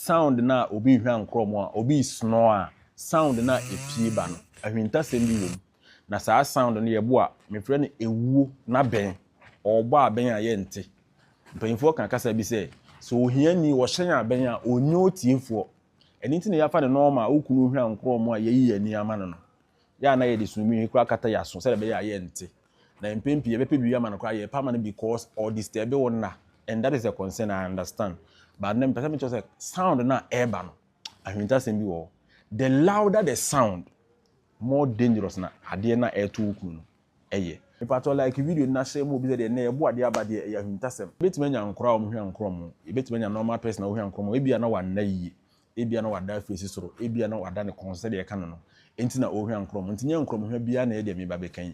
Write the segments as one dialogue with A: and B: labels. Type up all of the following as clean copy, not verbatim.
A: sound na obi hwa nkromo a obi snore sound na epie ba no ahwinta sem bi wom na saa sound no ye bo a me frɛ no ewuo na ben ɔbɔ aben a ye nte mpanyimfo kan kasa bi sɛ so ohia ni wo hyen aben a onyo tiefo ɛni nti ne yafa ne normal okunu hwa nkromo a yeyi ani ama no no ya na ye de sumi kura kata ya so sɛ be ya ye nte na mpempi ye bepe bi ama no kura ye permanent because or disturb one na, and that is a concern I understand. But then person just say sound na airban no ahwinta sem bi wo the louder the sound more dangerous na ade na air to ku no eye if like video na share mo bi say na ebo ade abade e ahwinta sem betime nya nkora o hwe nkora mo betime nya normal person o hwe nkora mo ebia na wa na yi ebia na wa da face soro ebia na wa da ne concern de kan no enti na o hwe nkora mo enti nya nkora mo hwe bia na e de me ba be kan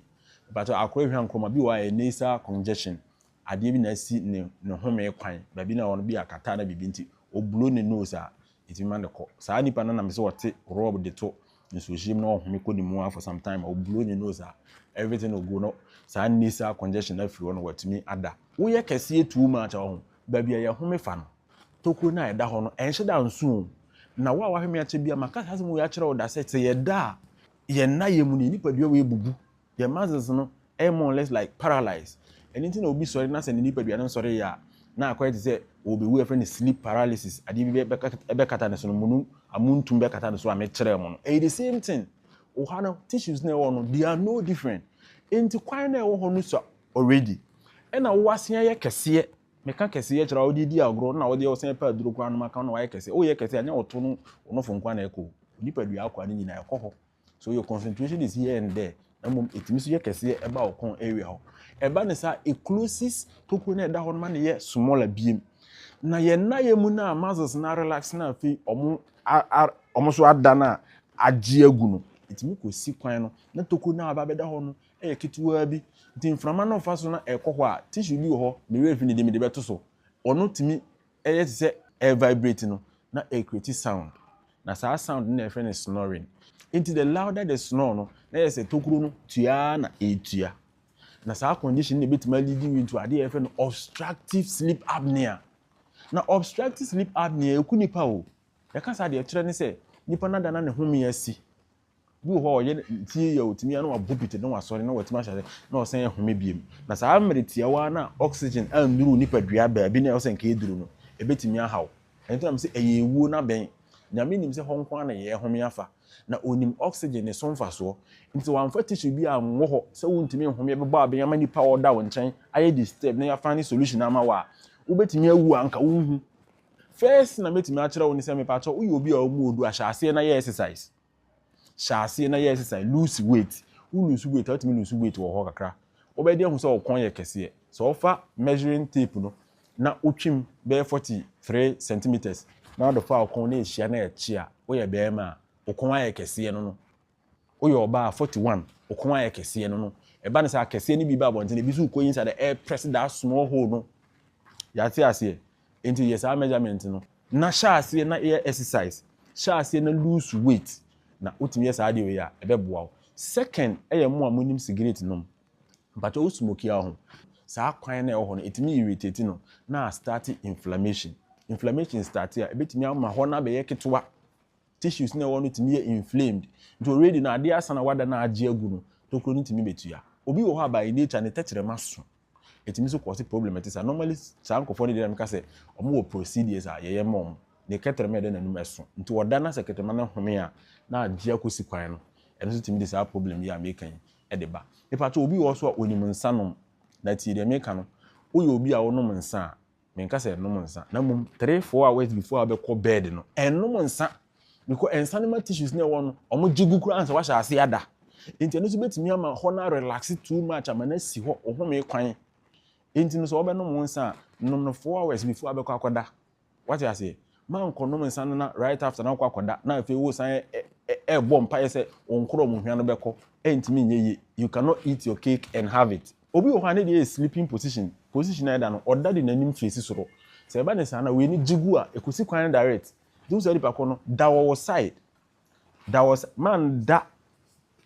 A: but akora hwe nkora mo bi wa e nasal congestion ade bi na si ne home kwan ba bi na won bi akata na bibi nti o blow ne nose a itima ne ko saa nipa na me se wote rob de to nso jim na home ko ni mu for some time o blow ne nose a everything will go no saa nasal congestion na free won watimi ada wo ye kese too much ho ba bi ya home fa no toko na eda ho no enhye da nso na wa wa home ache bia maka sase mu ya kire wo da se ye da ye na ye mu ni nipa bia we bubu ye mazes no more or less like paralyzed. Anything will be sorry, na send nipa bia no sorry ya na akwa say obi we friend sleep paralysis adi bi be kata ne so no munu amuntum be kata ne so ame kire mo no the same thing o ha no tissues na wo no they are no different enti kwan na wo ho no so already e na wo asen ye kese me ka kese ye kira wo di agro na wo de wo sen pa duro kwan no maka no wa ye kese o ye kese anya oto no ono fo nkwan na eko nipa dua akwa ni nyina ekoho so your concentration is here and there na mom etimi so ye kese e ba okon area ho eba ne sa eclusis toko na eda ho ma ne ye smaller biem na ye na ye mu na muscles na relax na fi omo so ada na agye agu no etimi ko si kwan no na toko na aba beda ho no e ketewa bi nti mframa na ofa so na ekoho a tissue bi ho me we fi ne de me de beto so ono timi ye se e vibrate no na e create sound na sa sound na e friend snoring into the louder the snore no na ye se tokuro no tua na etua na sa condition ne betima leading into ade e friend obstructive sleep apnea na obstructive sleep apnea eku nipa o ya ka sa de kire ne se nipa na da na ne home asi bi ho ye tie ya otimi ya na wa bobite na wa sori na watima hye na o sen ya home biem na sa amretia wa na oxygen anduru nipa dua ba bi na o sen ka eduru no ebetimi ahaw ento am se eyewu na ben nyame nim se honkwa na ye home afa na onim oxygen ne sonfa so nti wanfa tissue bi anwo ho se wontimi home be ba aben ma nipa oda wo nchen aye disturb na ya find solution ama wa ubetimi awu anka wonhu first na metimi a kire wo ni se me pa cho uyi obi a omu odu ahase na ye exercise shase na ye exercise lose weight who lose weight how to lose weight wo ho kakra obedi hu se okon ye kese so ofa measuring tape no na otwim be 43 centimeters na do fa okon na ehia na echi a wo ye be ma okon aye kese no wo ye oba 41 okon aye kese no eba ne sa kese ni bi ba bonte ne bi su ko inside the air press that small hole no ya ti ase into yes our measurement no na shase na air exercise shase na lose weight na utimi yes ade we ya ebeboa second eye mo amonim cigarette no but o smoke ya ho sa kwan na e ho no etimi irritate no na start inflammation start ya ebetimi ama ho na be ye ketwa tissues na wo no timi inflamed nti already na ade asa na wada na age agu no to kro no timi betua obi wo ha by nature ne tetere maso etimi so cause problem etisa normally san kofo dey am ka say omo wo procedures a yeye mom ne ketere me dey nanum eso nti woda na seketema na home a na age akosi kwan no eno so timi dey sa problem ya mekan e dey ba ipa to obi wo so onim nsanom na ti dey meka no oyi obi a wonom nsa me nka say enom nsa na mum 3-4 hours before abekọ bed no enom nsa because ensanima tissues na wo no omo jigu kura ansa wa sha ase ada nti eno so betimi ama ho na relax too much amana si ho ohome kwan enti no so obenom nsa nom no 4 hours before abekọ akoda what you say man konom nsa na right after na akoda na afi wo san bom pa say onkoro mo hwan no beko entimi nyeye you cannot eat your cake and have it obi wo hwan dey sleeping position na da no oda de nanim face soro se ba ne sana we ni jigu a ekosi kwan direct do so ripa ko no da wo side that was man that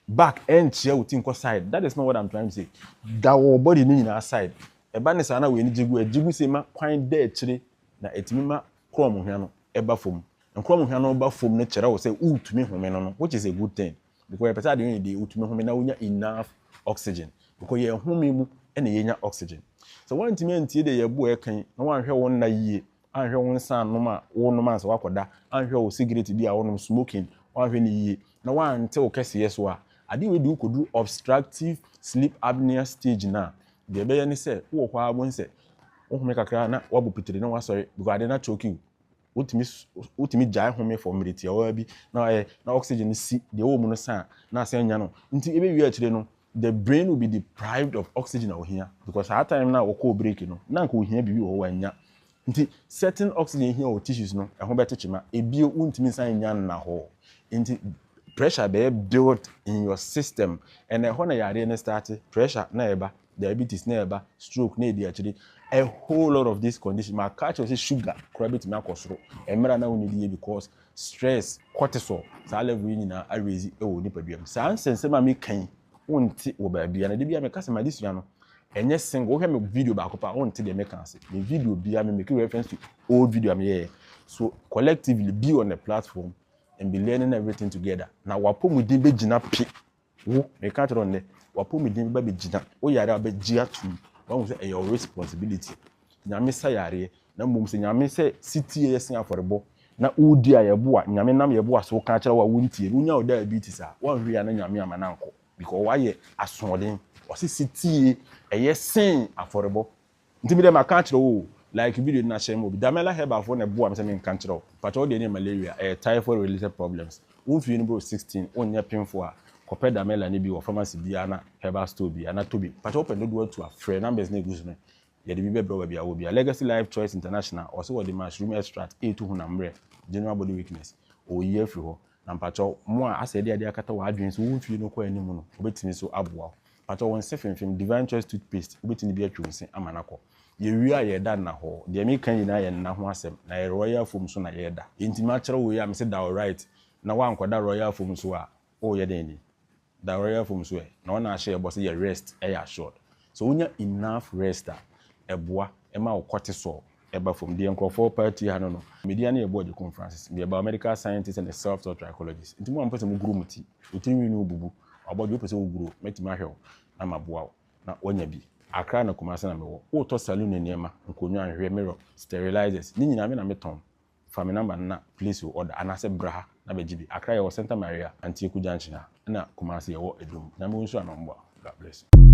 A: back and chair within ko side that is not what I'm trying to say da wo body ni nyina side e ba ne sana we ni jigu se ma kwan da akire na etimi ma krom hwan no eba fom nkrom hwa no ba fom ne kire wo say utumi home no which is a good thing because person dey dey utumi home na wonya enough oxygen because ye home mu ene yenya oxygen so one ntimi antie de ye bo e kan na wan hwe won na yie anhwe won san no ma wo no ma so wakoda anhwe wo cigarette bi a wonom smoking wan hwe ne yie na wan te wo kese yeso a ade we di ukodu obstructive sleep apnea stage na de be ye ne se wo kwa abon se wo home kakra na wabo pitire na wasori because ade na choke utimi jai home for minute ya bi na oxygen si de wo mu no san na asen nya no nti ebe wi akire no the brain will be deprived of oxygen here because at time na wo call break no na nko hia bibi wo wanya nti certain oxygen here o tissues no e ho betechima ebio untimi san nya na ho nti pressure be built in your system and e ho na yare na start pressure na eba diabetes na eba stroke na edi akire a whole lot of this condition my catch say sugar crabit me akosoro emra na woni die because stress cortisol sa level ni na raise e wo ni paduam sa sense ma me kan wonti wo ba bia na de bia me kasa ma disua no enye single wo hwe me video ba ko pa wonti de me kan se the video bia me make reference to old video am here so collectively be on a platform and be learning everything together na wapomudin be gina pi wo me ka tro ne wapomudin be gina wo yare be gia tu one say your responsibility nyame sa yare na mum se nyame se city yes aforebo na udi ayebo a nyame nam yebo a so ka kire wa wontie unya o diabetes a one hwe na nyame amananko because why asonlen o se city sen aforebo ntimi dem aka kire wo like video na share mo bi damela heba for na bo am se me kan kire wo pato de ne malaria typhoid related problems unfi ni bro 16 onya pinfo a kopɛ damela ne bi wo pharmacy bia na herbal store bia na tobi pato open no do to a friend numbers na gusu no ye de bi be bro bia wo bia Legacy Life Choice International or so the mushroom extract A2 hunamre general body weakness o ye free ho na pato mo a asede ade akata wa adwen so unfi no kwa animu no obetimi so aboa pato won se fimfim Divine Choice toothpaste obetimi bi atwo nse amanako ye wi a ye da na ho de me kan yina ye na ho asem na ye royal foam so na ye da intima kire wo ya me se da alright na wa ankoda royal foam so a o ye den ni da royal foam so na ona share bo say rest e ya short so unya enough rest eboa e ma wo cortisol eba from the enkrofo party ha no media na ebo the conferences be about medical scientists and the self-taught psychologists ntimo am pese mu guru muti otimi no bubu obodo pese wo guru metima hwe na maboa na onya bi akra na kumase na mewo wo to saloon ne niema nkonwa anhwe mirror sterilizers ni nyina me na meton family number na place your order anase braha na bejibi akra ye wo Santa Maria Antiku Junction na kumase ye wo edum na me nso anombo God bless you.